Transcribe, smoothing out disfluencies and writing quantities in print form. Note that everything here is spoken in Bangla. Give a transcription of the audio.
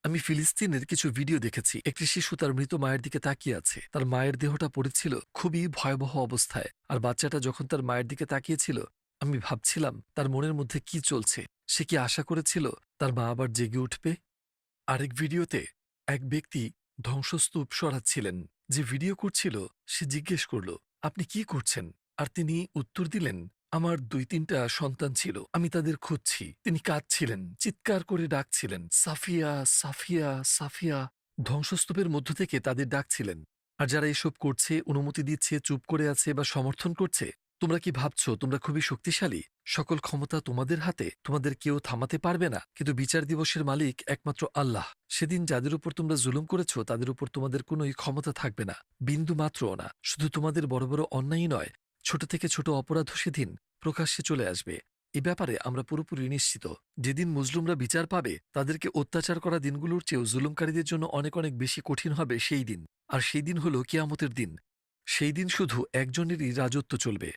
আমি ফিলিস্তিনের কিছু ভিডিও দেখেছি। একটি শিশু তার মৃত মায়ের দিকে তাকিয়ে আছে। তার মায়ের দেহটা পড়েছিল খুবই ভয়াবহ অবস্থায়। আর বাচ্চাটা যখন তার মায়ের দিকে তাকিয়েছিল, আমি ভাবছিলাম তার মনের মধ্যে কি চলছে। সে কি আশা করেছিল তার মা আবার জেগে উঠবে? আরেক ভিডিওতে এক ব্যক্তি ধ্বংসস্তূপ সরাচ্ছিলেন। যে ভিডিও করছিল সে জিজ্ঞেস করল, আপনি কি করছেন? আর তিনি উত্তর দিলেন, আমার ২-৩টা সন্তান ছিল, আমি তাদের খুঁজছি। তিনি কাঁদছিলেন, চিৎকার করে ডাকছিলেন, সাফিয়া, সাফিয়া, সাফিয়া। ধ্বংসস্তূপের মধ্য থেকে তাদের ডাকছিলেন। আর যারা এসব করছে, অনুমতি দিচ্ছে, চুপ করে আছে বা সমর্থন করছে, তোমরা কি ভাবছো তোমরা খুবই শক্তিশালী? সকল ক্ষমতা তোমাদের হাতে, তোমাদের কেউ থামাতে পারবে না। কিন্তু বিচার দিবসের মালিক একমাত্র আল্লাহ। সেদিন যাদের উপর তোমরা জুলুম করেছ তাদের উপর তোমাদের কোনোই ক্ষমতা থাকবে না, বিন্দু মাত্রও না। শুধু তোমাদের বড় বড় অন্যায়ই নয়, ছোট থেকে ছোট অপরাধও সেদিন প্রকাশ্যে চলে আসবে। এ ব্যাপারে আমরা পুরোপুরি নিশ্চিত। যেদিন মুসলিমরা বিচার পাবে, তাদেরকে অত্যাচার করা দিনগুলোর চেয়েও জুলুমকারীদের জন্য অনেক অনেক বেশি কঠিন হবে সেই দিন। আর সেই দিন হল কিয়ামতের দিন। সেই দিন শুধু একজনেরই রাজত্ব চলবে।